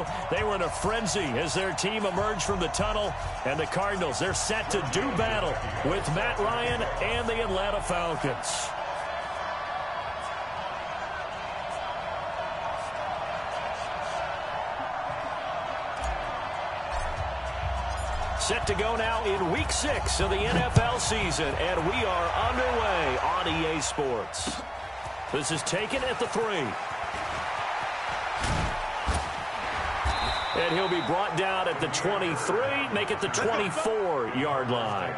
ago, they were in a frenzy as their team emerged from the tunnel. And the Cardinals, they're set to do battle with Matt Ryan and the Atlanta Falcons. Set to go now in Week 6 of the NFL season, and we are underway on EA Sports. This is taken at the 3. And he'll be brought down at the 23, make it the 24-yard line.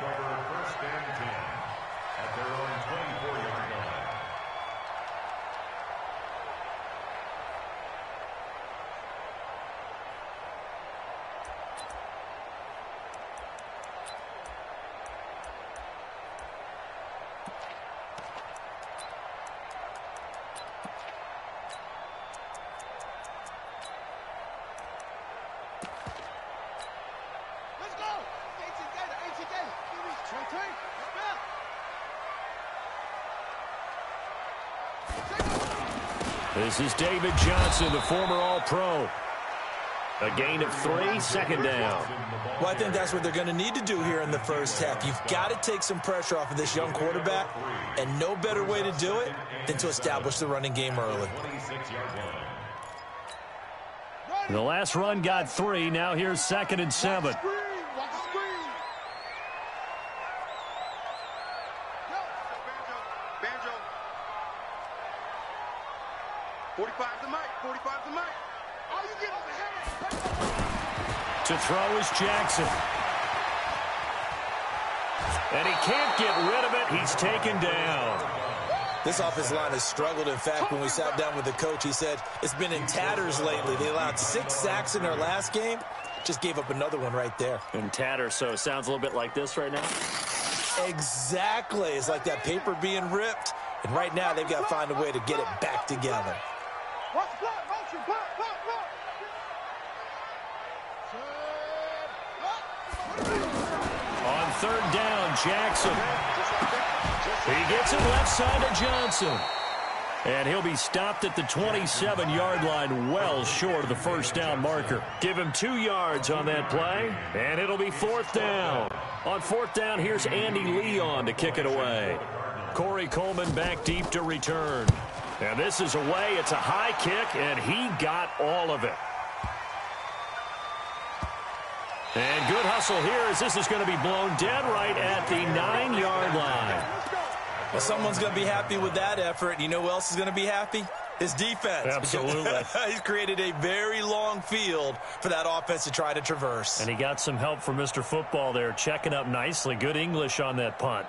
This is David Johnson, the former All-Pro. A gain of 3, second down. Well, I think that's what they're going to need to do here in the first half. You've got to take some pressure off of this young quarterback, and no better way to do it than to establish the running game early. The last run got 3. Now here's 2nd and 7. To throw is Jackson. And he can't get rid of it. He's taken down. This offensive line has struggled. In fact, when we sat down with the coach, he said it's been in tatters lately. They allowed 6 sacks in their last game. Just gave up another one right there. In tatters, so it sounds a little bit like this right now? Exactly. It's like that paper being ripped. And right now, they've got to find a way to get it back together. On 3rd down, Jackson. He gets it left side to Johnson. And he'll be stopped at the 27-yard line, well short of the first down marker. Give him 2 yards on that play, and it'll be 4th down. On 4th down, here's Andy Leon to kick it away. Corey Coleman back deep to return. And this is away. It's a high kick, and he got all of it. And good hustle here as this is going to be blown dead right at the 9-yard line. Well, someone's going to be happy with that effort. You know who else is going to be happy? His defense. Absolutely. He's created a very long field for that offense to try to traverse. And he got some help from Mr. Football there, checking up nicely. Good English on that punt.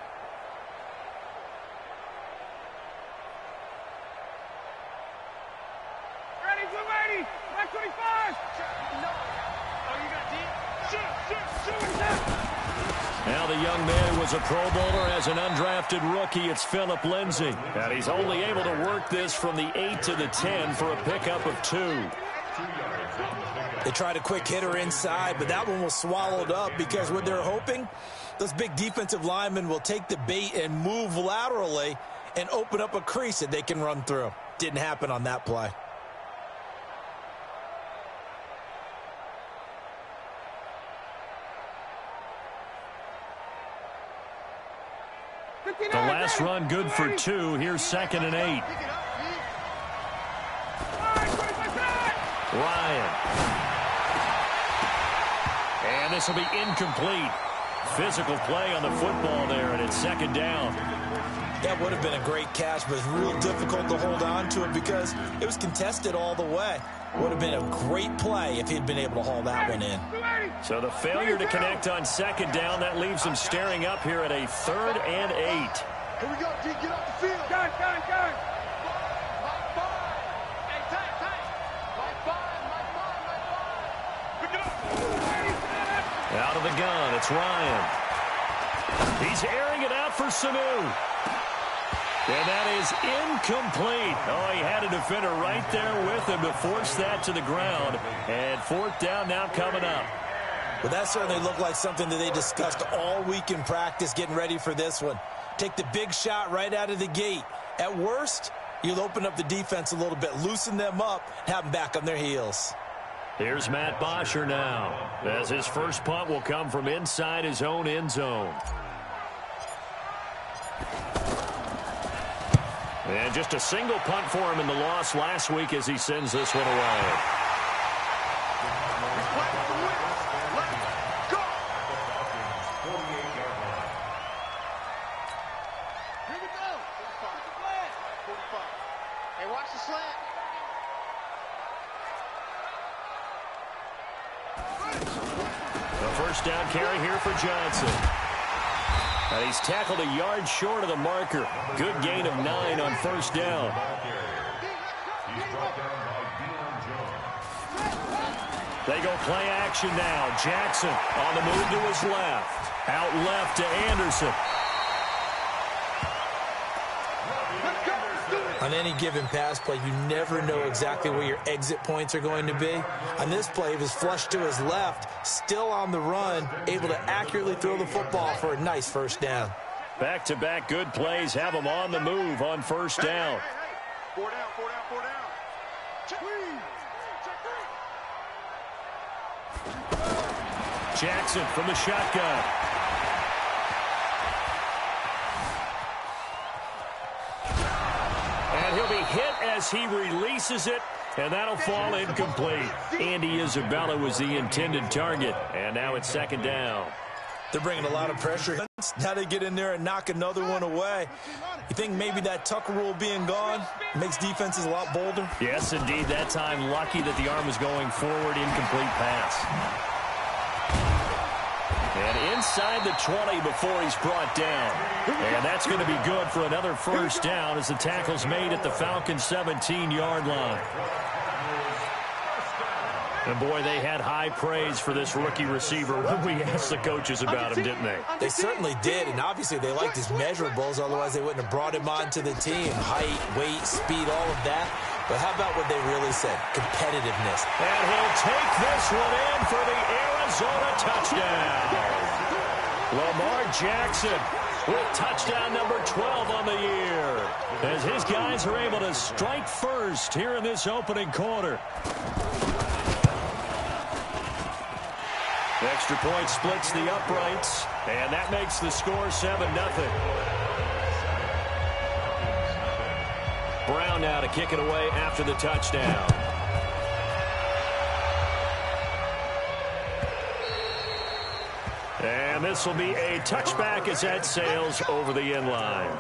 Now the young man who was a Pro Bowler as an undrafted rookie. It's Phillip Lindsay. And he's only able to work this from the 8 to the 10 for a pickup of 2. They tried a quick hitter inside, but that one was swallowed up because what they're hoping, those big defensive linemen will take the bait and move laterally and open up a crease that they can run through. Didn't happen on that play. The last run good for 2. Here's 2nd and 8. Ryan. And this will be incomplete. Physical play on the football there, and it's 2nd down. That would have been a great catch, but it's real difficult to hold on to it because it was contested all the way. Would have been a great play if he'd been able to haul that one in. So the failure to connect on 2nd down, that leaves him staring up here at a 3rd and 8. Here we go, D. Get off the field. Gun. Out of the gun, it's Ryan. He's airing it out for Sanu. And that is incomplete. Oh, he had a defender right there with him to force that to the ground. And 4th down now coming up. Well, that certainly looked like something that they discussed all week in practice getting ready for this one. Take the big shot right out of the gate. At worst, you'll open up the defense a little bit, loosen them up, have them back on their heels. Here's Matt Bosher now, as his first punt will come from inside his own end zone. And just a single punt for him in the loss last week as he sends this one away. First down carry here for Johnson. And he's tackled a yard short of the marker. Good gain of 9 on first down. They go play action now. Jackson on the move to his left. Out left to Anderson. On any given pass play, you never know exactly where your exit points are going to be. On this play, he was flushed to his left, still on the run, able to accurately throw the football for a nice first down. Back-to-back good plays have him on the move on first down. Four down, four down, four down. Jackson from the shotgun. And he'll be hit as he releases it, and that'll fall incomplete. Andy Isabella was the intended target, and now it's second down. They're bringing a lot of pressure. Now they get in there and knock another one away. You think maybe that Tucker rule being gone makes defenses a lot bolder? Yes, indeed. That time lucky that the arm was going forward, incomplete pass. And inside the 20 before he's brought down. And that's going to be good for another first down as the tackle's made at the Falcons' 17-yard line. And, boy, they had high praise for this rookie receiver when we asked the coaches about him, didn't they? They certainly did, and obviously they liked his measurables. Otherwise, they wouldn't have brought him onto the team. Height, weight, speed, all of that. But how about what they really said? Competitiveness. And he'll take this one in for the Arizona touchdown. Lamar Jackson with touchdown number 12 on the year, as his guys are able to strike first here in this opening quarter. The extra point splits the uprights, and that makes the score 7-0. Brown now to kick it away after the touchdown. And this will be a touchback as that sails over the end line.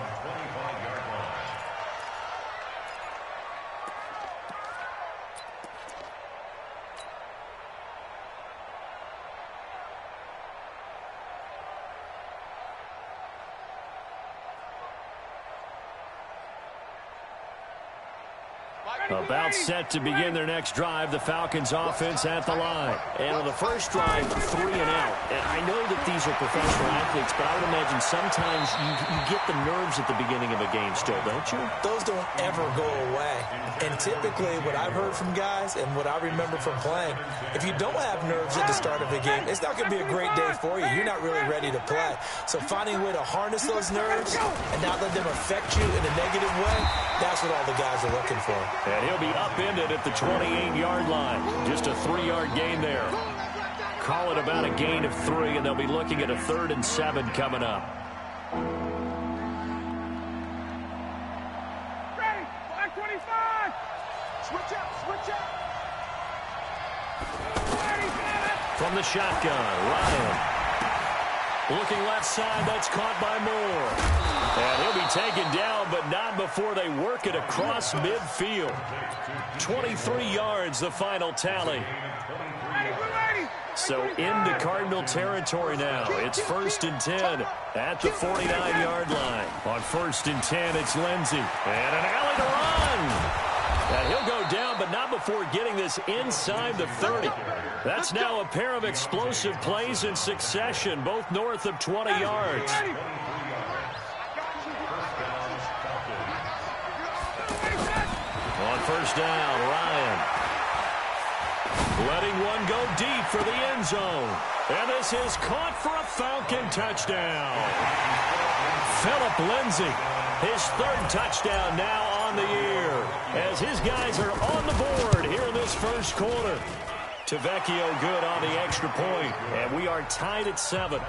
About set to begin their next drive, the Falcons offense at the line. And on the first drive, 3 and out. And I know that these are professional athletes, but I would imagine sometimes you get the nerves at the beginning of a game still, don't you? Those don't ever go away. And typically what I've heard from guys and what I remember from playing, if you don't have nerves at the start of a game, it's not going to be a great day for you. You're not really ready to play. So finding a way to harness those nerves and not let them affect you in a negative way, that's what all the guys are looking for. And he'll be upended at the 28-yard line. Just a 3-yard gain there. Call it about a gain of 3, and they'll be looking at a 3rd and 7 coming up. Ready, 525. Switch out. From the shotgun, Ryan. Looking left side, that's caught by Moore. And he'll be taken down, but not before they work it across midfield. 23 yards, the final tally. So into Cardinal territory now. It's 1st and 10 at the 49-yard line. On 1st and 10, it's Lindsey. And an alley to run. And he'll go down, but not before getting this inside the 30. That's now a pair of explosive plays in succession, both north of 20 yards. On first down, Ryan. Letting one go deep for the end zone. And this is caught for a Falcon touchdown. Phillip Lindsay, his 3rd touchdown now on the year, as his guys are on the board here in this first quarter. Vecchio good on the extra point, and we are tied at 7.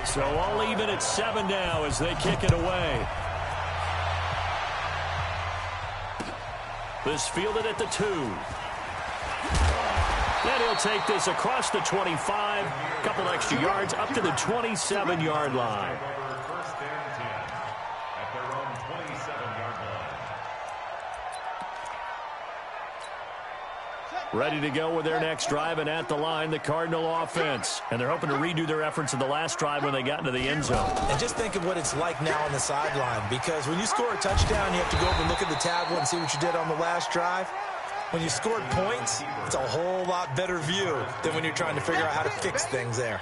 So all even at 7 now as they kick it away. This fielded at the 2. Then he'll take this across the 25, a couple extra yards up to the 27-yard line. Ready to go with their next drive, and at the line, the Cardinal offense. And they're hoping to redo their efforts in the last drive when they got into the end zone. And just think of what it's like now on the sideline, because when you score a touchdown, you have to go over and look at the tablet and see what you did on the last drive. When you scored points, it's a whole lot better view than when you're trying to figure out how to fix things there.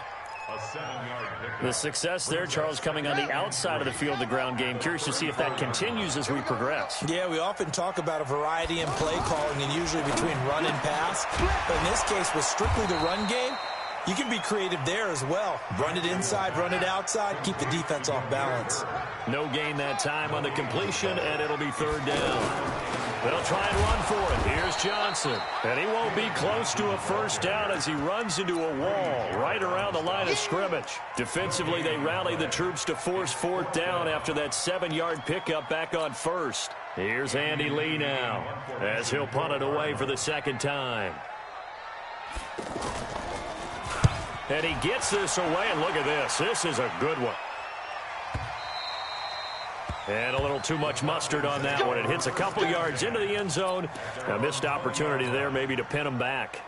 The success there, Charles, coming on the outside of the field, the ground game. Curious to see if that continues as we progress. Yeah, we often talk about a variety in play calling and usually between run and pass. But in this case, with strictly the run game, you can be creative there as well. Run it inside, run it outside, keep the defense off balance. No gain that time on the completion, and it'll be 3rd down. They'll try and run for it. Here's Johnson. And he won't be close to a 1st down as he runs into a wall right around the line of scrimmage. Defensively, they rally the troops to force 4th down after that 7-yard pickup back on 1st. Here's Andy Lee now as he'll punt it away for the 2nd time. And he gets this away, and look at this. This is a good one. And a little too much mustard on that one. It hits a couple yards into the end zone. A missed opportunity there maybe to pin him back.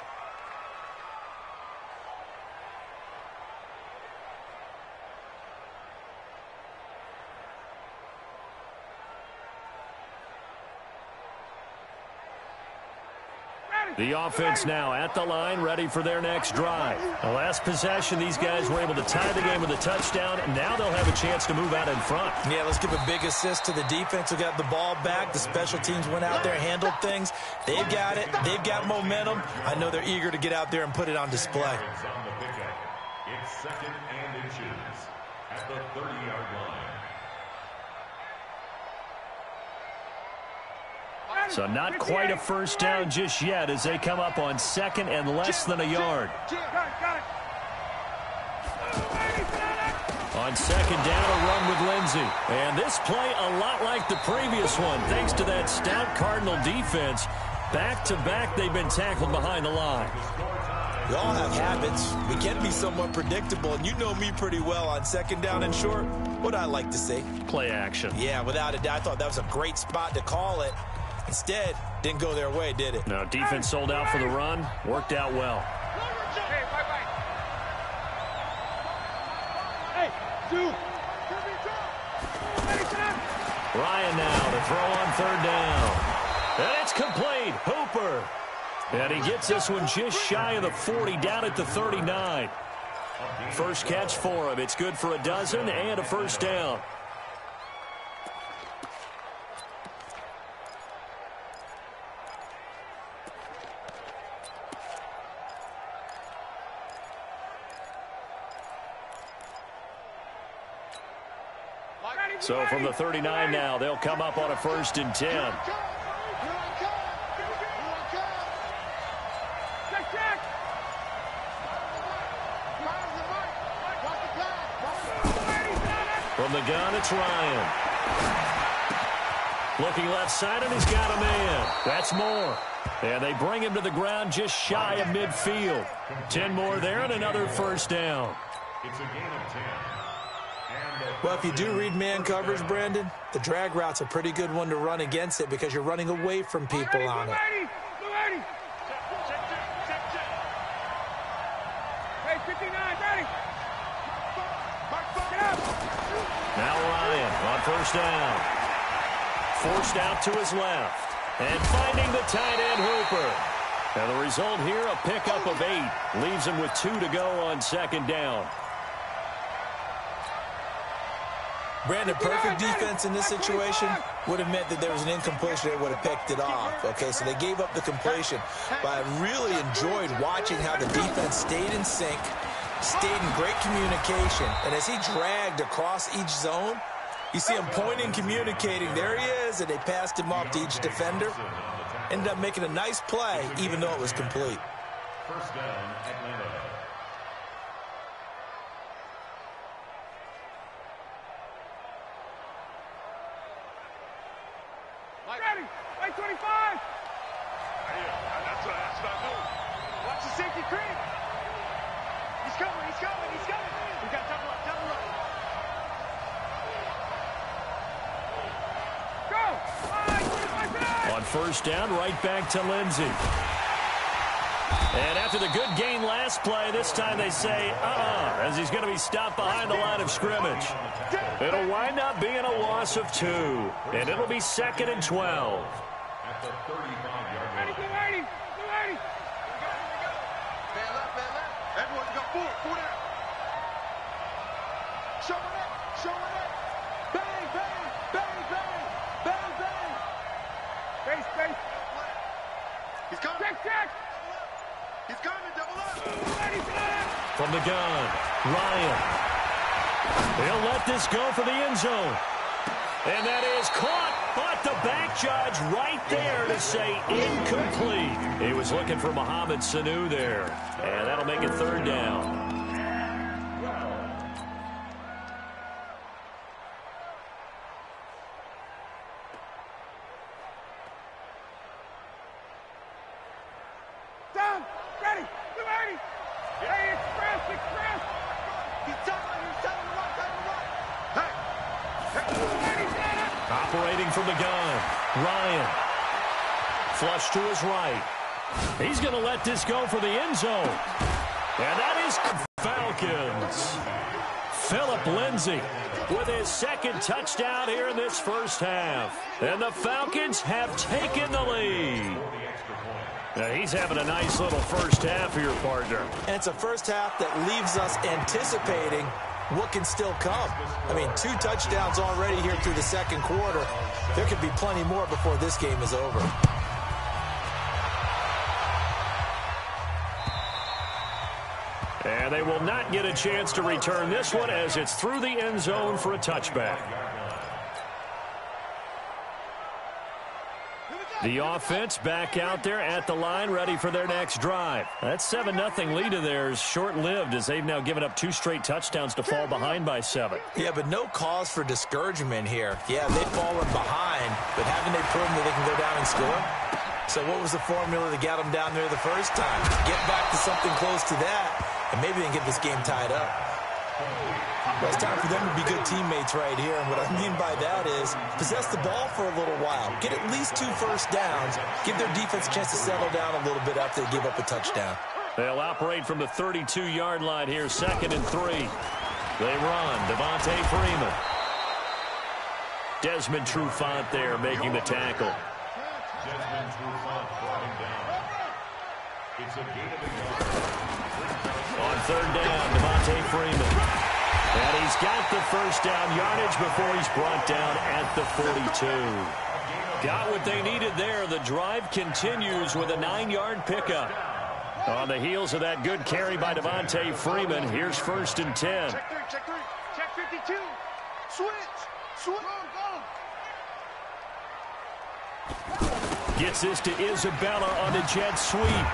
The offense now at the line, ready for their next drive. The last possession, these guys were able to tie the game with a touchdown, and now they'll have a chance to move out in front. Yeah, let's give a big assist to the defense who got the ball back. The special teams went out there, handled things. They've got it. They've got momentum. I know they're eager to get out there and put it on display. It's 2nd and inches at the 30-yard line. So not quite a 1st down just yet as they come up on 2nd and less than a yard. On 2nd down, a run with Lindsey. And this play a lot like the previous one, thanks to that stout Cardinal defense. Back-to-back, they've been tackled behind the line. We all have habits. We can be somewhat predictable, and you know me pretty well on 2nd down and short. What I like to see? Play action. Yeah, without a doubt. I thought that was a great spot to call it. Instead, didn't go their way, did it? No, defense sold out for the run. Worked out well. Ryan now to throw on 3rd down. And it's complete. Hooper. And he gets this one just shy of the 40, down at the 39. First catch for him. It's good for a dozen and a 1st down. So from the 39 now, they'll come up on a 1st and 10. From the gun, it's Ryan. Looking left side, and he's got a man. That's more. And they bring him to the ground just shy of midfield. 10 more there and another 1st down. It's a gain of 10. Well, if you do read man coverage, Brandon, the drag route's a pretty good one to run against it because you're running away from people on it. Now Ryan on 1st down. Forced out to his left. And finding the tight end, Hooper. And the result here, a pickup of 8. Leaves him with 2 to go on 2nd down. Brandon, perfect defense in this situation would have meant that there was an incompletion. They would have picked it off. Okay, so they gave up the completion. But I really enjoyed watching how the defense stayed in sync, stayed in great communication. And as he dragged across each zone, You see him pointing, communicating. There he is, and they passed him off to each defender. Ended up making a nice play, even though it was complete. First down, Atlanta. Ready. Right 25. That's not good. Watch the safety creep. He's coming. We got double up. Go. 25. On first down, right back to Lindsey. And after the good gain last play, this time they say, as he's going to be stopped behind the line of scrimmage. It'll wind up being a loss of 2, and it'll be 2nd and 12. At the 35-yard line. Ready. Man left. Everyone's got 4 down. Showing it. Bang. Base. He's coming. Check. He's coming, double up. From the gun, Ryan. He'll let this go for the end zone. And that is caught. But the back judge right there to say incomplete. He was looking for Mohamed Sanu there. And that'll make it 3rd down. Down. Ready. Hey, express. He's telling the right. Hey. Operating from the gun, Ryan. Flush to his right. He's going to let this go for the end zone. And that is Falcons. Phillip Lindsay with his 2nd touchdown here in this first half. And the Falcons have taken the lead. Now he's having a nice little first half here, partner. And it's a first half that leaves us anticipating what can still come. I mean, 2 touchdowns already here through the 2nd quarter. There could be plenty more before this game is over. And they will not get a chance to return this one as it's through the end zone for a touchback. The offense back out there at the line, ready for their next drive. That 7-0 lead of theirs short-lived as they've now given up 2 straight touchdowns to fall behind by 7. Yeah, but no cause for discouragement here. Yeah, they've fallen behind, but haven't they proven that they can go down and score? So what was the formula that got them down there the first time? Get back to something close to that, and maybe they can get this game tied up. Well, it's time for them to be good teammates right here, and what I mean by that is possess the ball for a little while. Get at least 2 first downs. Give their defense a chance to settle down a little bit after they give up a touchdown. They'll operate from the 32-yard line here, 2nd and 3. They run, Devontae Freeman. Desmond Trufant there making the tackle. Desmond Trufant brought him down. It's a gain of a yard. On 3rd down, Devontae Freeman. And he's got the first down yardage before he's brought down at the 42. Got what they needed there. The drive continues with a 9-yard pickup. On the heels of that good carry by Devontae Freeman, here's 1st and 10. Check 52. Switch. Go. Gets this to Isabella on the jet sweep.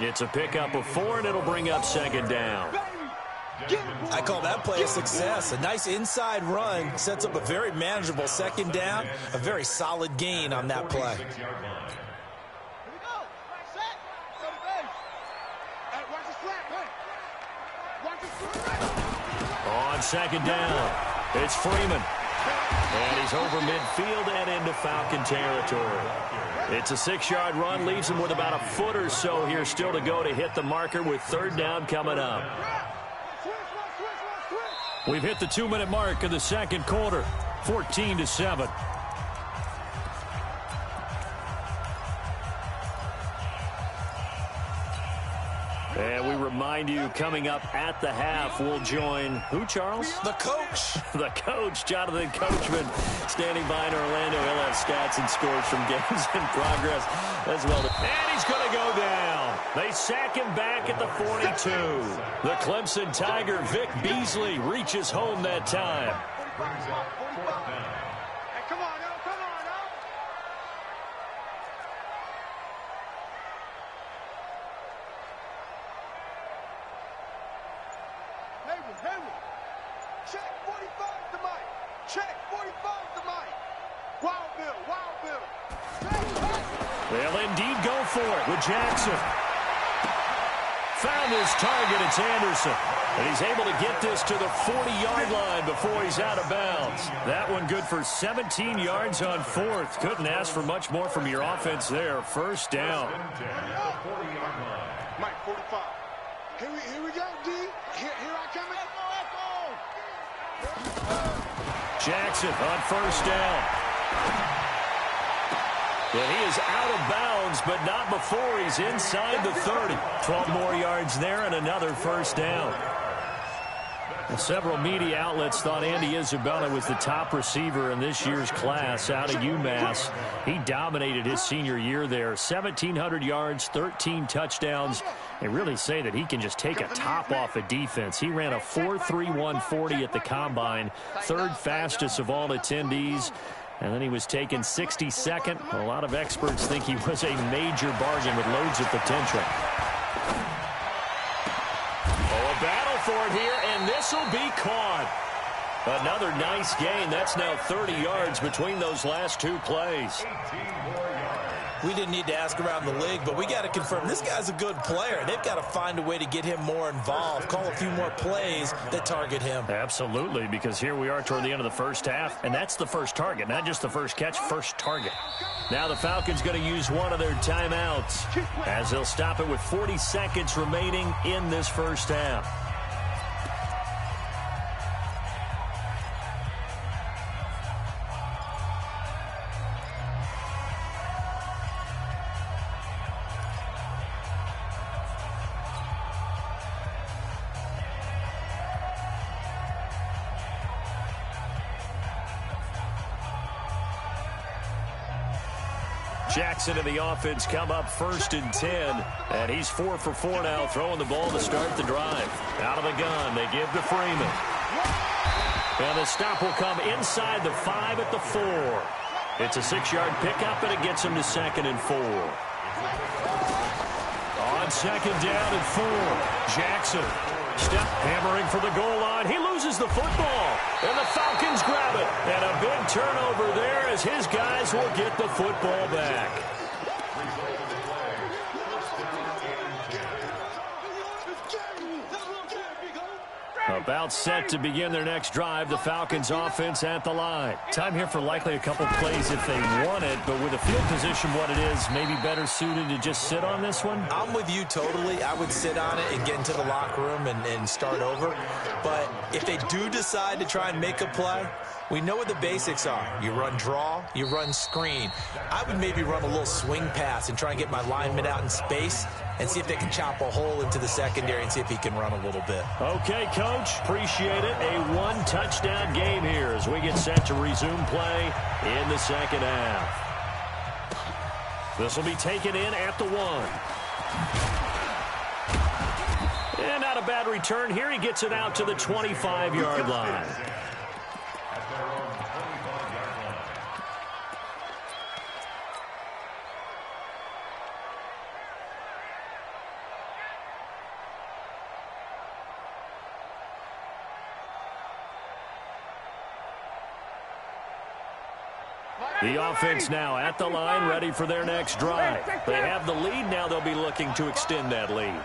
It's a pickup of 4, and it'll bring up 2nd down. I call that play a success. A nice inside run sets up a very manageable 2nd down. A very solid gain on that play. On 2nd down, it's Freeman. And he's over midfield and into Falcon territory. It's a 6-yard run, leaves him with about a foot or so here still to go to hit the marker with 3rd down coming up. We've hit the 2-minute mark of the 2nd quarter, 14-7. And we remind you, coming up at the half, we'll join who, Charles? The coach. The coach, Jonathan Coachman, standing by in Orlando. He'll have stats and scores from games in progress as well. And he's going to go down. They sack him back at the 42. The Clemson Tiger, Vic Beasley, reaches home that time. Brings up fourth down. Hey, come on, now. Come on, now. Hayward. Check 45 to Mike. Check 45 to Mike. Wild Bill. They'll indeed go for it with Jackson. Found his target. It's Anderson. And he's able to get this to the 40-yard line before he's out of bounds. That one good for 17 yards on fourth. Couldn't ask for much more from your offense there. First down. Mike, 45. Here we go, D. Here I come. Jackson on first down. And he is out of bounds, but not before he's inside the 30. 12 more yards there and another first down. And several media outlets thought Andy Isabella was the top receiver in this year's class out of UMass. He dominated his senior year there. 1,700 yards, 13 touchdowns. They really say that he can just take a top off a defense. He ran a 4.31 40 at the Combine, third fastest of all attendees. And then he was taken 62nd. A lot of experts think he was a major bargain with loads of potential. Oh, a battle for it here, and this will be caught. Another nice gain. That's now 30 yards between those last two plays. We didn't need to ask around the league, but we got to confirm this guy's a good player. They've got to find a way to get him more involved, call a few more plays that target him. Absolutely, because here we are toward the end of the first half, and that's the first target, not just the first catch, first target. Now the Falcons going to use one of their timeouts as they'll stop it with 40 seconds remaining in this first half. Jackson and the offense come up 1st and 10. And he's 4 for 4 now, throwing the ball to start the drive. Out of the gun, they give to Freeman. And the stop will come inside the 5 at the 4. It's a 6-yard pickup, and it gets him to 2nd and 4. On 2nd down and 4, Jackson. Step hammering for the goal line. He loses the football, and the Falcons grab it. And a big turnover there as his guys will get the football back. About set to begin their next drive, the Falcons offense at the line. Time here for likely a couple plays if they want it, but with the field position what it is, maybe better suited to just sit on this one? I'm with you totally. I would sit on it and get into the locker room and start over. But if they do decide to try and make a play, we know what the basics are. You run draw, you run screen. I would maybe run a little swing pass and try and get my lineman out in space and see if they can chop a hole into the secondary and see if he can run a little bit. Okay, Coach. Appreciate it. A one-touchdown game here as we get set to resume play in the second half. This will be taken in at the 1. And not a bad return here. He gets it out to the 25-yard line. The offense now at the line, ready for their next drive. They have the lead. Now they'll be looking to extend that lead.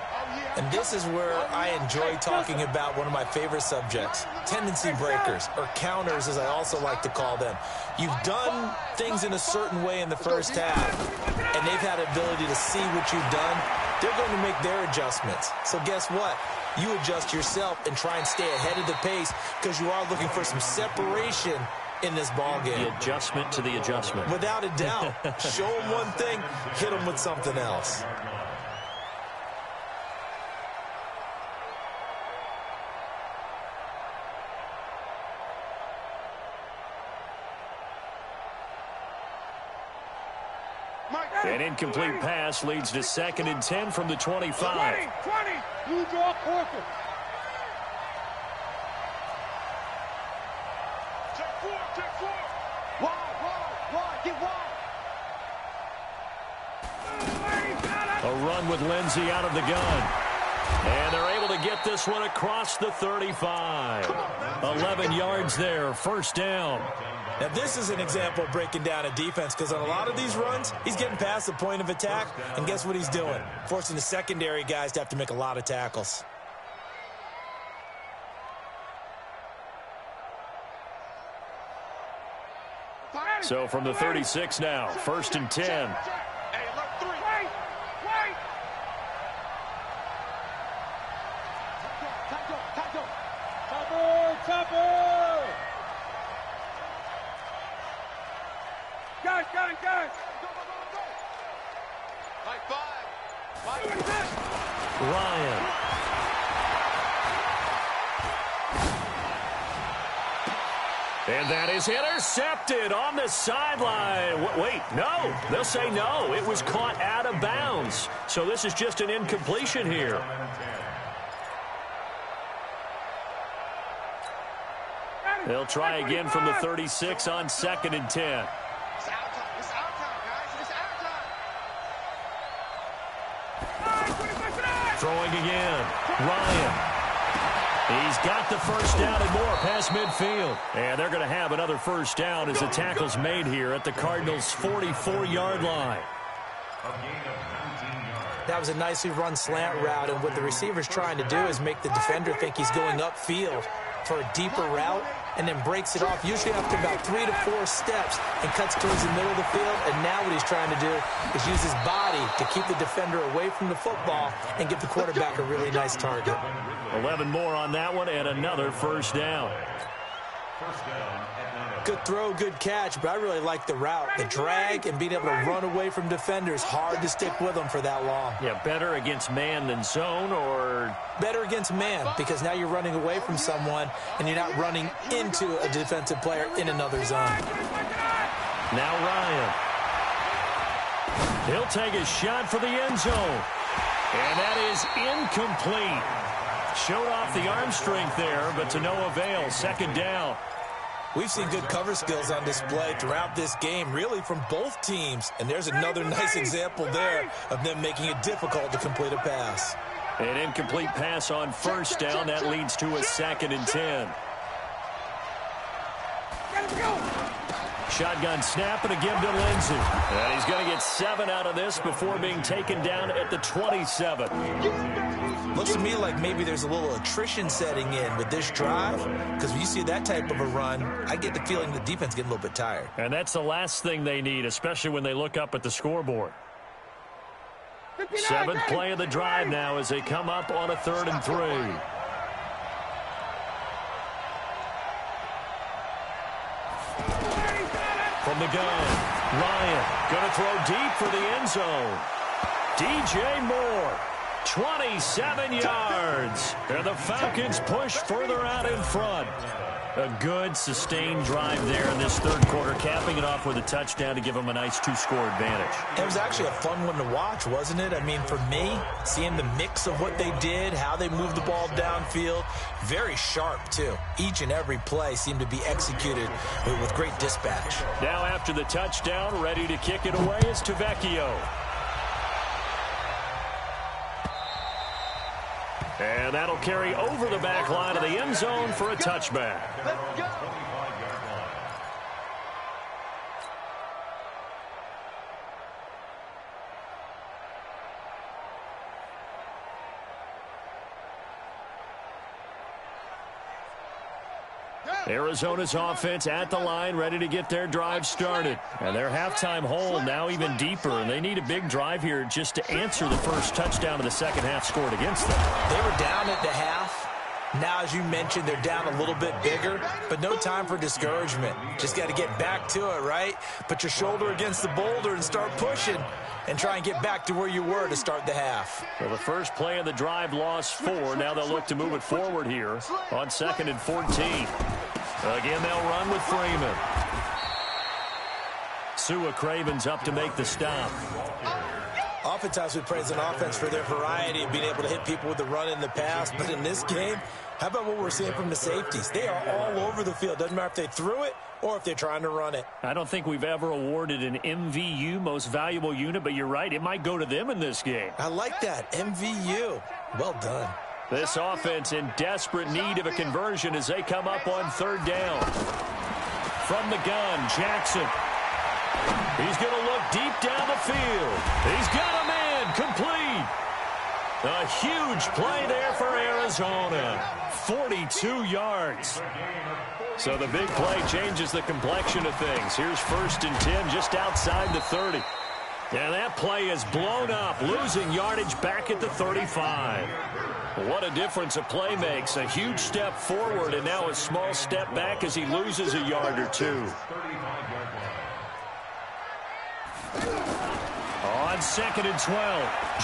And this is where I enjoy talking about one of my favorite subjects, tendency breakers, or counters as I also like to call them. You've done things in a certain way in the first half, and they've had the ability to see what you've done. They're going to make their adjustments. So guess what? You adjust yourself and try and stay ahead of the pace because you are looking for some separation in this ball game. The adjustment to the adjustment. Without a doubt. Show them one thing, hit them with something else. An incomplete pass leads to 2nd and 10 from the 25. 20. You draw quarter. Check four. Wide. Get wide. A run with Lindsey out of the gun. And they're able to get this one across the 35. 11 yards there, first down. Now, this is an example of breaking down a defense because on a lot of these runs, he's getting past the point of attack, and guess what he's doing? Forcing the secondary guys to have to make a lot of tackles. So from the 36 now, 1st and 10. Hey, look, 3. Wait. Topper. Guys. Go. Like 5. Ryan. And that is intercepted on the sideline. Wait, no. They'll say no. It was caught out of bounds. So this is just an incompletion here. They'll try again from the 36 on 2nd and 10. It's our time, guys. It's our time. Throwing again. Ryan. He's got the first down and more past midfield. And they're going to have another first down as the tackle's made here at the Cardinals' 44-yard line. That was a nicely run slant route, and what the receiver's trying to do is make the defender think he's going upfield for a deeper route, and then breaks it off, usually after about 3 to 4 steps, and cuts towards the middle of the field. And now what he's trying to do is use his body to keep the defender away from the football and give the quarterback a really nice target. 11 more on that one, and another first down. Good throw, good catch, but I really like the route. The drag and being able to run away from defenders, hard to stick with them for that long. Yeah, better against man than zone, or? Better against man, because now you're running away from someone and you're not running into a defensive player in another zone. Now Ryan. He'll take a shot for the end zone. And that is incomplete. Showed off the arm strength there, but to no avail. 2nd down. We've seen good cover skills on display throughout this game, really from both teams. And there's another nice example there of them making it difficult to complete a pass. An incomplete pass on first down. That leads to a 2nd and 10. Shotgun snap and a give to Lindsey. And he's going to get 7 out of this before being taken down at the 27. Looks to me like maybe there's a little attrition setting in with this drive, because when you see that type of a run, I get the feeling the defense getting a little bit tired. And that's the last thing they need, especially when they look up at the scoreboard. 7th play of the drive now as they come up on a 3rd and 3. From the gun, Ryan going to throw deep for the end zone. DJ Moore, 27 yards. And the Falcons push further out in front. A good, sustained drive there in this 3rd quarter, capping it off with a touchdown to give them a nice 2-score advantage. It was actually a fun one to watch, wasn't it? I mean, for me, seeing the mix of what they did, how they moved the ball downfield, very sharp, too. Each and every play seemed to be executed with great dispatch. Now after the touchdown, ready to kick it away is Tavecchio. And that'll carry over the back line of the end zone for a touchback. Let's go. Arizona's offense at the line, ready to get their drive started. And their halftime hole now even deeper, and they need a big drive here just to answer the first touchdown of the second half scored against them. They were down at the half. Now, as you mentioned, they're down a little bit bigger, but no time for discouragement. Just got to get back to it, right? Put your shoulder against the boulder and start pushing and try and get back to where you were to start the half. Well, the first play of the drive lost 4. Now they'll look to move it forward here on 2nd and 14. Again, they'll run with Freeman. Sua Craven's up to make the stop. Oftentimes we praise an offense for their variety of being able to hit people with the run in the pass. But in this game, how about what we're seeing from the safeties? They are all over the field. Doesn't matter if they threw it or if they're trying to run it. I don't think we've ever awarded an MVU, most valuable unit, but you're right. It might go to them in this game. I like that. MVU. Well done. This offense in desperate need of a conversion as they come up on third down. From the gun, Jackson. He's going to look deep down the field. He's got a man complete. A huge play there for Arizona. 42 yards. So the big play changes the complexion of things. Here's 1st and 10 just outside the 30. And that play is blown up, losing yardage back at the 35. What a difference a play makes. A huge step forward and now a small step back as he loses a yard or two. On 2nd and 12,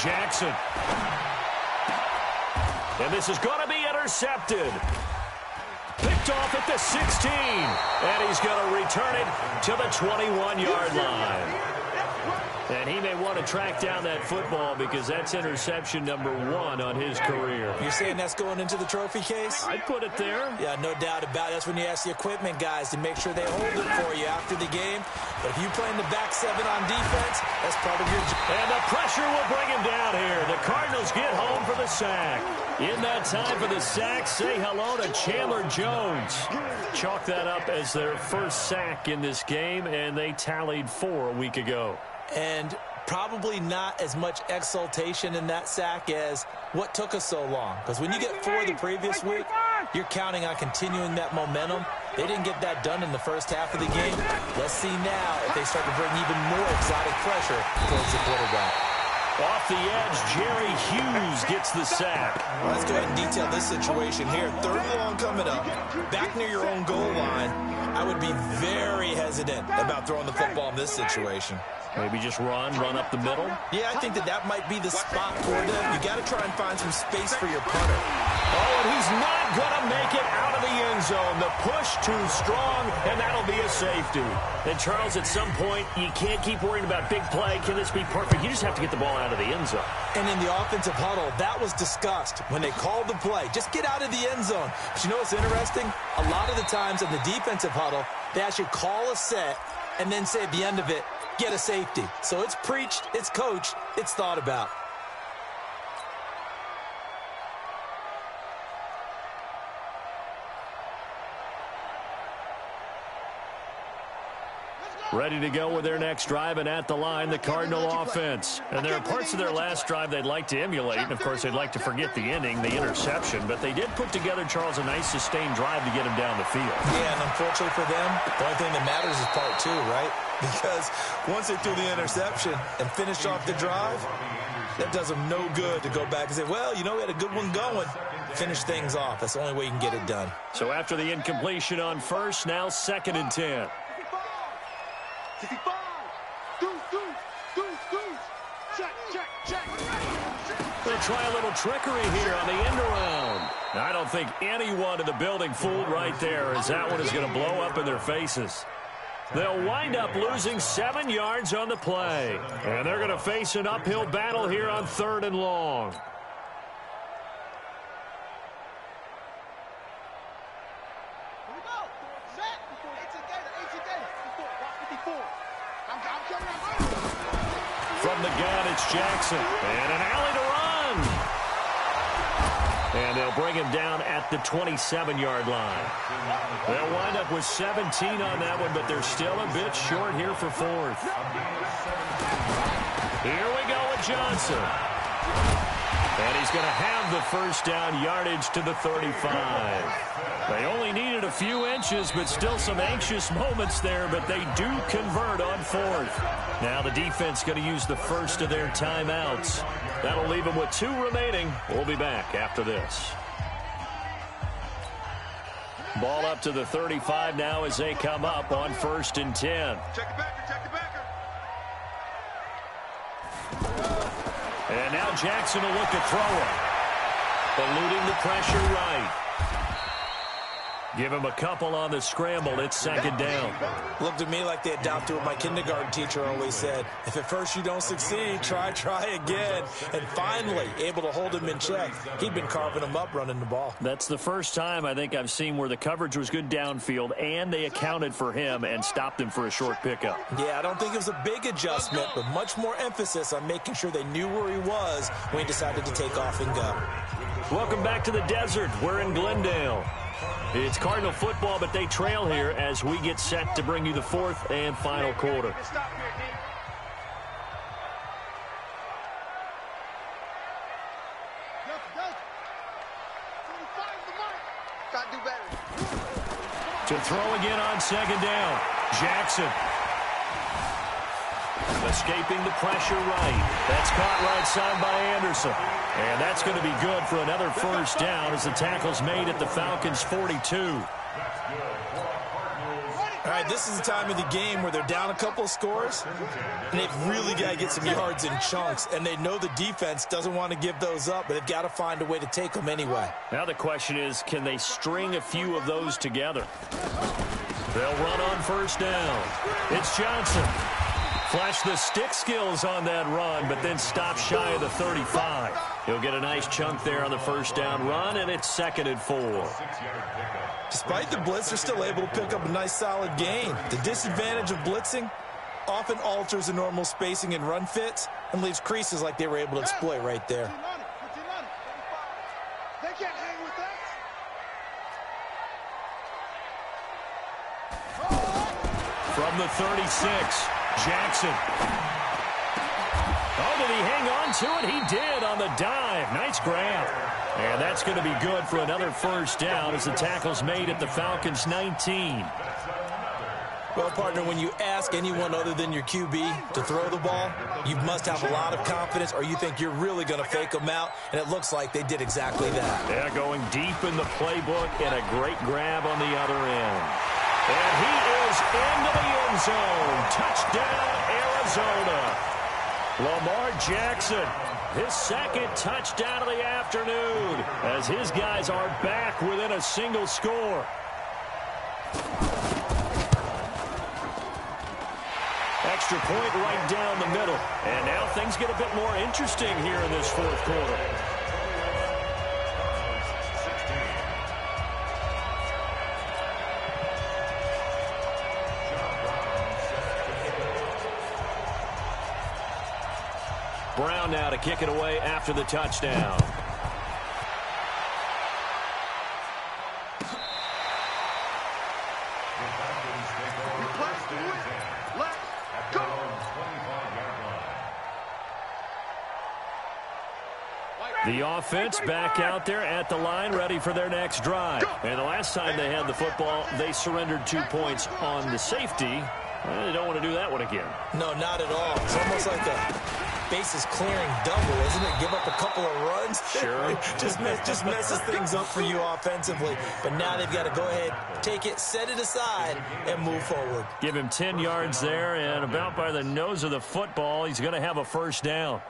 Jackson. And this is going to be intercepted. Picked off at the 16. And he's going to return it to the 21-yard line. And he may want to track down that football because that's interception number 1 on his career. You're saying that's going into the trophy case? I'd put it there. Yeah, no doubt about it. That's when you ask the equipment guys to make sure they hold it for you after the game. But if you play in the back 7 on defense, that's part of your job. And the pressure will bring him down here. The Cardinals get home for the sack. In that time for the sack, say hello to Chandler Jones. Chalk that up as their first sack in this game, and they tallied 4 a week ago. And probably not as much exultation in that sack as what took us so long. Because when you get 4 the previous week, you're counting on continuing that momentum. They didn't get that done in the first half of the game. Let's see now if they start to bring even more exotic pressure towards the quarterback. Off the edge, Jerry Hughes gets the sack. Well, let's go ahead and detail this situation here. 3rd and long coming up, back near your own goal line. I would be very hesitant about throwing the football in this situation. Maybe just run up the middle? Yeah, I think that might be the spot for them. You got to try and find some space for your punter. Oh, and he's not going to make it out of the end zone. The push too strong, and that'll be a safety. And, Charles, at some point, you can't keep worrying about big play. Can this be perfect? You just have to get the ball out of the end zone. And in the offensive huddle, that was discussed when they called the play. Just get out of the end zone. But you know what's interesting? A lot of the times in the defensive huddle, they actually call a set and then say at the end of it, get a safety. So it's preached, it's coached, it's thought about. Ready to go with their next drive, and at the line, the Cardinal offense. And there are parts of their last drive they'd like to emulate, and of course they'd like to forget the ending, the interception, but they did put together, Charles, a nice sustained drive to get him down the field. Yeah, and unfortunately for them, the only thing that matters is part 2, right? Because once they threw the interception and finished off the drive, that does them no good to go back and say, well, you know, we had a good one going. Finish things off. That's the only way you can get it done. So after the incompletion on 1st, now 2nd and 10. 65. Check. They'll try a little trickery here on the end around. I don't think anyone in the building fooled right there, as that one is going to blow up in their faces. They'll wind up losing 7 yards on the play. And they're going to face an uphill battle here on 3rd and long. From the gun, it's Jackson. And an alley to run. And they'll bring him down at the 27-yard line. They'll wind up with 17 on that one, but they're still a bit short here for 4th. Here we go with Johnson. And he's going to have the first down, yardage to the 35. They only needed a few inches, but still some anxious moments there, but they do convert on 4th. Now the defense going to use the first of their timeouts. That'll leave them with 2 remaining. We'll be back after this. Ball up to the 35 now as they come up on 1st and 10. Check the backer. And now Jackson will look to throw it. Eluding the pressure right. Give him a couple on the scramble. It's second down. Looked to me like they adopted what my kindergarten teacher always said. If at first you don't succeed, try again. And finally, able to hold him in check. He'd been carving him up running the ball. That's the first time I think I've seen where the coverage was good downfield, and they accounted for him and stopped him for a short pickup. Yeah, I don't think it was a big adjustment, but much more emphasis on making sure they knew where he was when he decided to take off and go. Welcome back to the desert. We're in Glendale. It's Cardinal football, but they trail here as we get set to bring you the fourth and final quarter. To throw again on second down. Jackson. Escaping the pressure right. That's caught right side by Anderson. And that's going to be good for another first down as the tackle's made at the Falcons' 42. All right, this is the time of the game where they're down a couple of scores, and they've really got to get some yards in chunks, and they know the defense doesn't want to give those up, but they've got to find a way to take them anyway. Now the question is, can they string a few of those together? They'll run on first down. It's Johnson. Flash the stick skills on that run, but then stop shy of the 35. He'll get a nice chunk there on the first down run, and it's 2nd and 4. Despite the blitz, they're still able to pick up a nice solid gain. The disadvantage of blitzing often alters the normal spacing and run fits and leaves creases like they were able to exploit right there. They can't hang with that. From the 36, Jackson. Oh, did he hang on to it? He did on the dive. Nice grab. And that's going to be good for another first down as the tackle's made at the Falcons' 19. Well, partner, when you ask anyone other than your QB to throw the ball, you must have a lot of confidence or you think you're really going to fake them out, and it looks like they did exactly that. Yeah, going deep in the playbook and a great grab on the other end. And he is into the end zone. Touchdown, Arizona. Lamar Jackson, his second touchdown of the afternoon as his guys are back within a single score. Extra point right down the middle. And now things get a bit more interesting here in this fourth quarter. Brown now to kick it away after the touchdown. The offense back out there at the line, ready for their next drive. And the last time they had the football, they surrendered 2 points on the safety. Well, they don't want to do that one again. No, not at all. It's almost like a bases clearing double, isn't it? Give up a couple of runs. Sure. just messes things up for you offensively. But now they've got to go ahead, take it, set it aside, and move forward. Give him 10 yards there, and about by the nose of the football, he's going to have a first down.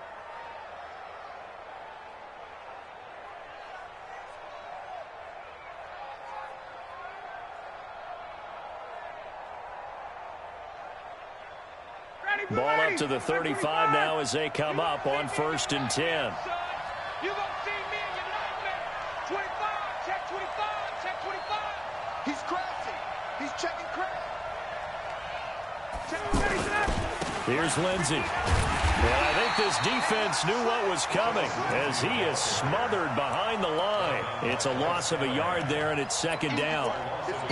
Ball up to the 35 now as they come up on 1st and 10. You gonna see me in your nightmare. 25, check 25, check 25. He's crashing. He's checking crash. Here's Lindsey. Well, I think this defense knew what was coming as he is smothered behind the line. It's a loss of a yard there, and it's 2nd down.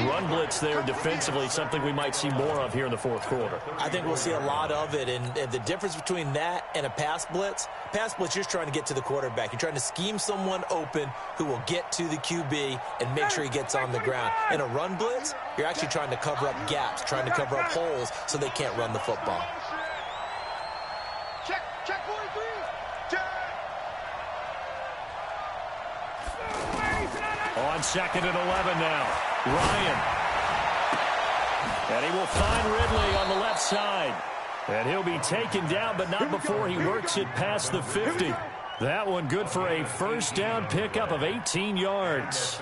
Run blitz there defensively, something we might see more of here in the fourth quarter. I think we'll see a lot of it, and the difference between that and a pass blitz, you're just trying to get to the quarterback. You're trying to scheme someone open who will get to the QB and make sure he gets on the ground. In a run blitz, you're actually trying to cover up gaps, trying to cover up holes so they can't run the football. Check 43. Check. On 2nd and 11 now. Ryan. And he will find Ridley on the left side. And he'll be taken down, but not before he works it past the 50. That one good for a first down pickup of 18 yards.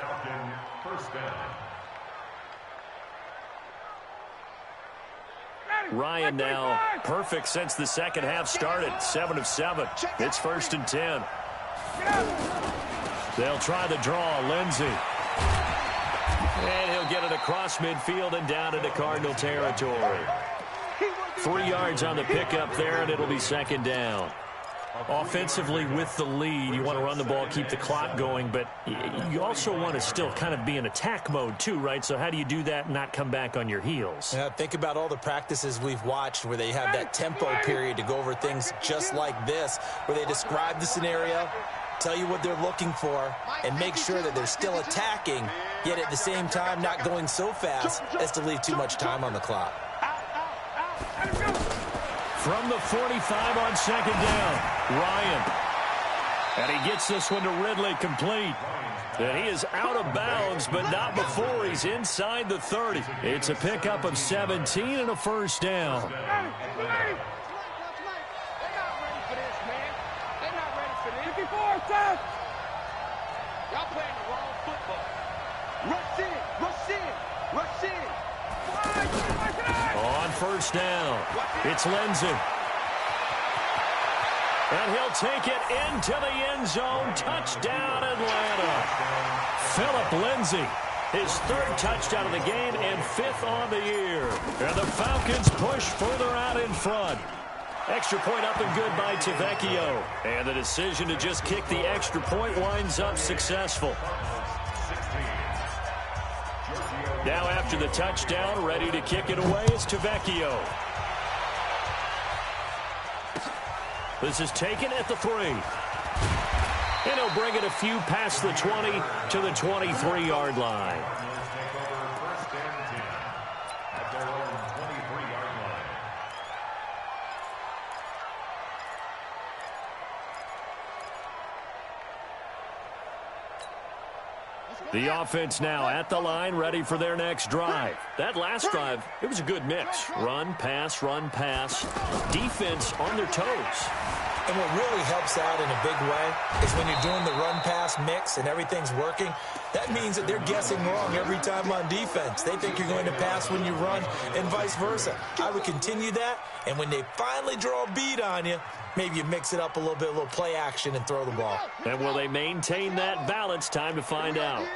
Ryan now perfect since the second half started. 7 of 7. It's 1st and 10. They'll try the draw. Lindsey. And he'll get it across midfield and down into Cardinal territory. 3 yards on the pickup there, and it'll be 2nd down. Offensively with the lead, you want to run the ball, keep the clock going, but you also want to still kind of be in attack mode too, right? So how do you do that and not come back on your heels? Yeah, think about all the practices we've watched where they have that tempo period to go over things just like this, where they describe the scenario, tell you what they're looking for, and make sure that they're still attacking, yet at the same time not going so fast as to leave too much time on the clock. From the 45 on 2nd down, Ryan. And he gets this one to Ridley complete. And he is out of bounds, but not before he's inside the 30. It's a pickup of 17 and a 1st down. They're not ready for this, man. They're not ready for this. 54, Seth. Y'all playing the wrong football. Rush in, rush in, rush in. On 1st down, it's Lindsey. And he'll take it into the end zone. Touchdown, Atlanta. Philip Lindsey, his 3rd touchdown of the game and 5th on the year. And the Falcons push further out in front. Extra point up and good by Tavecchio. And the decision to just kick the extra point winds up successful. Now after the touchdown, ready to kick it away is Tavecchio. This is taken at the 3. And he'll bring it a few past the 20 to the 23-yard line. The offense now at the line, ready for their next drive. That last drive, it was a good mix. Run, pass, defense on their toes. And what really helps out in a big way is when you're doing the run-pass mix and everything's working, that means that they're guessing wrong every time on defense. They think you're going to pass when you run and vice versa. I would continue that, and when they finally draw a beat on you, maybe you mix it up a little bit, a little play action, and throw the ball. And will they maintain that balance? Time to find out.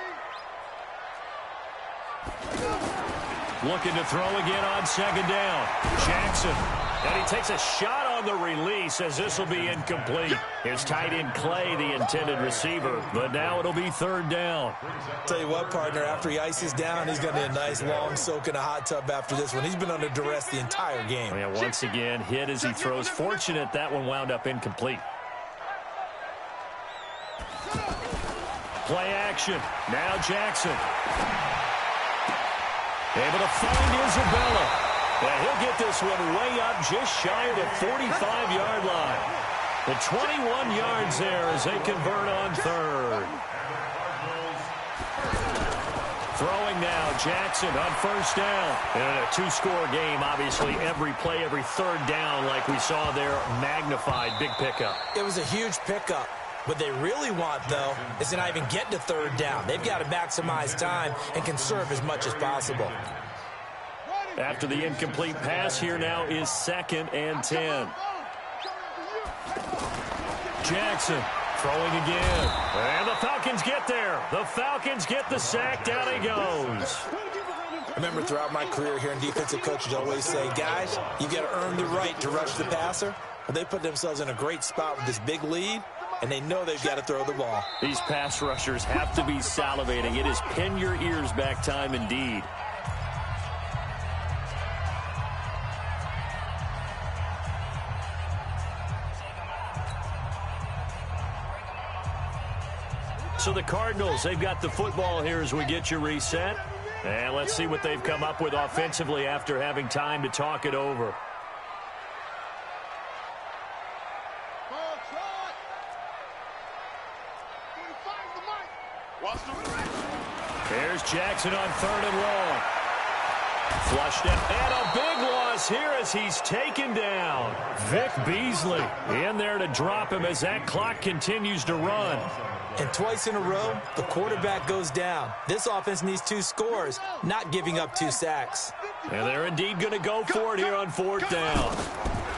Looking to throw again on 2nd down. Jackson. And he takes a shot on the release as this will be incomplete. His tight end Clay, the intended receiver. But now it'll be 3rd down. Tell you what, partner, after he ices down, he's going to need a nice long soak in a hot tub after this one. He's been under duress the entire game. Yeah, once again, hit as he throws. Fortunate that one wound up incomplete. Play action. Now Jackson. Able to find Isabella. And he'll get this one way up just shy of the 45-yard line. The 21 yards there as they convert on 3rd. Throwing now, Jackson on 1st down. And a 2-score game, obviously, every play, every 3rd down, like we saw there, magnified. Big pickup. It was a huge pickup. What they really want, though, is to not even get to 3rd down. They've got to maximize time and conserve as much as possible. After the incomplete pass, here now is 2nd and 10. Jackson throwing again. And the Falcons get there. The Falcons get the sack. Down he goes. I remember throughout my career hearing defensive coaches always say, guys, you got to earn the right to rush the passer. Well, they put themselves in a great spot with this big lead, and they know they've got to throw the ball. These pass rushers have to be salivating. It is pin your ears back time indeed. So the Cardinals, they've got the football here as we get you reset. And let's see what they've come up with offensively after having time to talk it over. There's Jackson on 3rd and long. Flushed it, and a big loss here as he's taken down. Vic Beasley in there to drop him as that clock continues to run. And twice in a row, the quarterback goes down. This offense needs 2 scores, not giving up 2 sacks. And they're indeed going to go for it here on fourth down.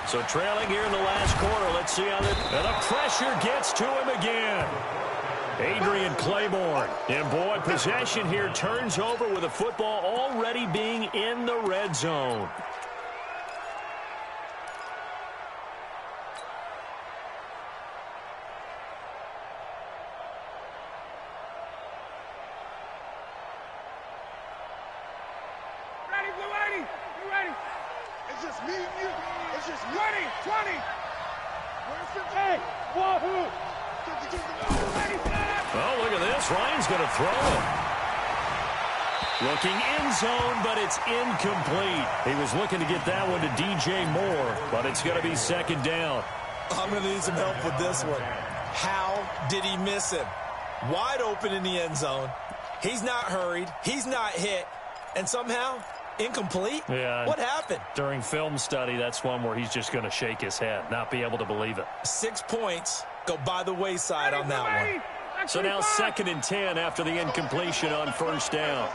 So trailing here in the last quarter. Let's see how and the pressure gets to him again. Adrian Claiborne. And, boy, possession here turns over with the football already being in the red zone. It's just me and you. It's just 20. Where's the hey? Wahoo! Oh, look at this. Ryan's going to throw it. Looking end zone, but it's incomplete. He was looking to get that one to DJ Moore, but it's going to be second down. I'm going to need some help with this one. How did he miss him? Wide open in the end zone. He's not hurried. He's not hit. And somehow, incomplete? Yeah. What happened? During film study, that's one where he's just going to shake his head, not be able to believe it. 6 points go by the wayside on that one. So now 2nd and 10 after the incompletion on first down.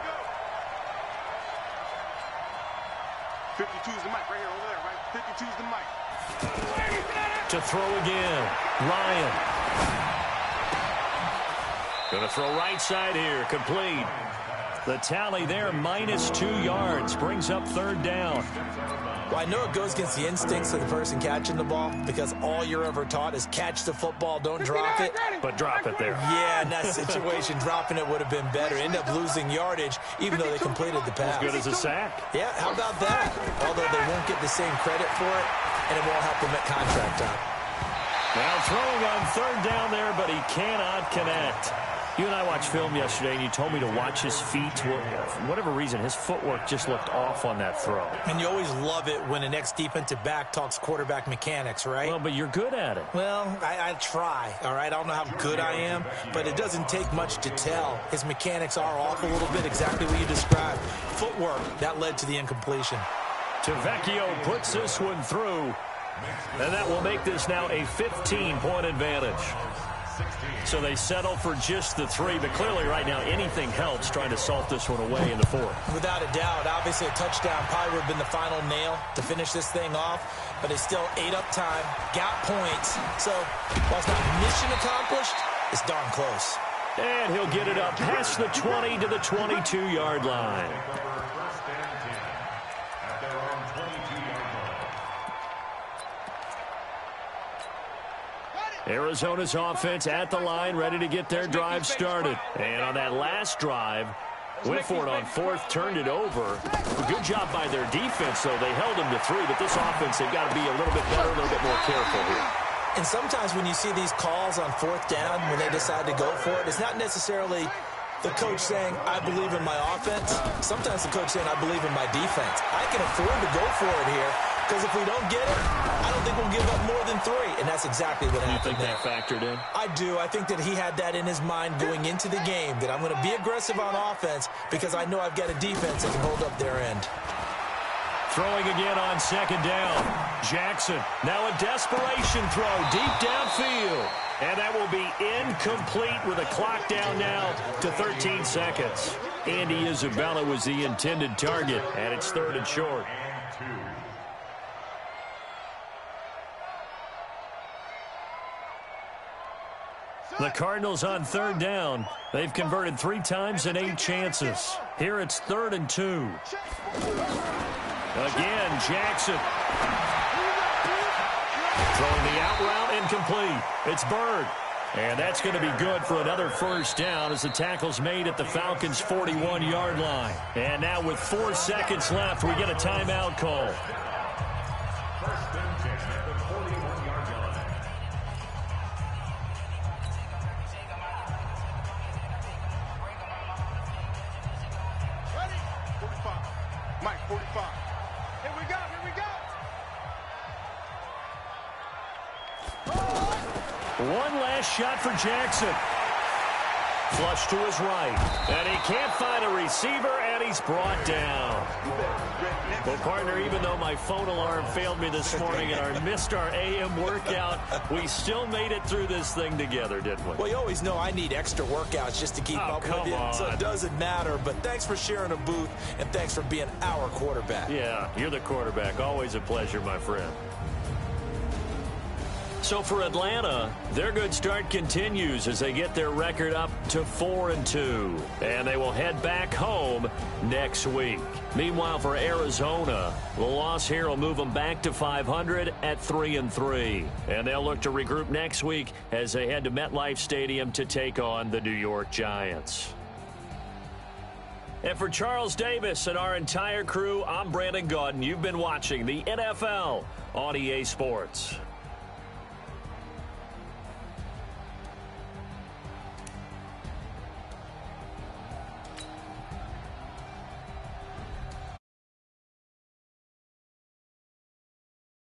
52's the mic right here, over there, right? 52's the mic. To throw again. Ryan. Going to throw right side here. Complete. The tally there, -2 yards. Brings up third down. Well, I know it goes against the instincts of the person catching the ball because all you're ever taught is catch the football, don't drop it. But drop it there. Yeah, in that situation, dropping it would have been better. End up losing yardage, even though they completed the pass. As good as a sack. Yeah, how about that? Although they won't get the same credit for it, and it won't help them at contract time. Now throwing on third down there, but he cannot connect. You and I watched film yesterday, and you told me to watch his feet. For whatever reason, his footwork just looked off on that throw. And you always love it when an ex-defensive back talks quarterback mechanics, right? Well, but you're good at it. Well, I try, all right? I don't know how good I am, but it doesn't take much to tell. His mechanics are off a little bit, exactly what you described. Footwork, that led to the incompletion. Tavecchio puts this one through, and that will make this now a 15-point advantage. So they settle for just the 3, but clearly right now anything helps trying to salt this one away in the 4th. Without a doubt, obviously a touchdown probably would have been the final nail to finish this thing off, but it's still ate up time, got points. So while it's not mission accomplished, it's darn close. And he'll get it up past the 20 to the 22-yard line. Arizona's offense at the line, ready to get their drive started. And on that last drive, went for it on 4th, turned it over. A good job by their defense, though. They held them to 3, but this offense, they've got to be a little bit better, a little bit more careful here. And sometimes when you see these calls on 4th down, when they decide to go for it, it's not necessarily the coach saying, I believe in my offense. Sometimes the coach saying, I believe in my defense. I can afford to go for it here, because if we don't get it, I don't think we'll give up more than 3. And that's exactly what happened. You think that factored in? I do. I think that he had that in his mind going into the game, that I'm going to be aggressive on offense because I know I've got a defense that can hold up their end. Throwing again on 2nd down. Jackson, now a desperation throw deep downfield. And that will be incomplete with a clock down now to 13 seconds. Andy Isabella was the intended target, and it's 3rd and short. The Cardinals on 3rd down. They've converted 3 times in 8 chances. Here it's 3rd and 2. Again, Jackson. Throwing the out route, incomplete. It's Bird. And that's going to be good for another first down as the tackle's made at the Falcons' 41-yard line. And now with 4 seconds left, we get a timeout call. First and 10 at the 41-yard line. Ready? 45. Mike, 45. Here we go, here we go. One last shot for Jackson. Flush to his right. And he can't find a receiver, and he's brought down. Well, partner, even though my phone alarm failed me this morning and I missed our AM workout, we still made it through this thing together, didn't we? Well, you always know I need extra workouts just to keep up with you, so it doesn't matter. But thanks for sharing a booth, and thanks for being our quarterback. Yeah, you're the quarterback. Always a pleasure, my friend. So for Atlanta, their good start continues as they get their record up to 4-2. And they will head back home next week. Meanwhile, for Arizona, the loss here will move them back to 500 at 3-3. And they'll look to regroup next week as they head to MetLife Stadium to take on the New York Giants. And for Charles Davis and our entire crew, I'm Brandon Gaudin. You've been watching the NFL on EA Sports.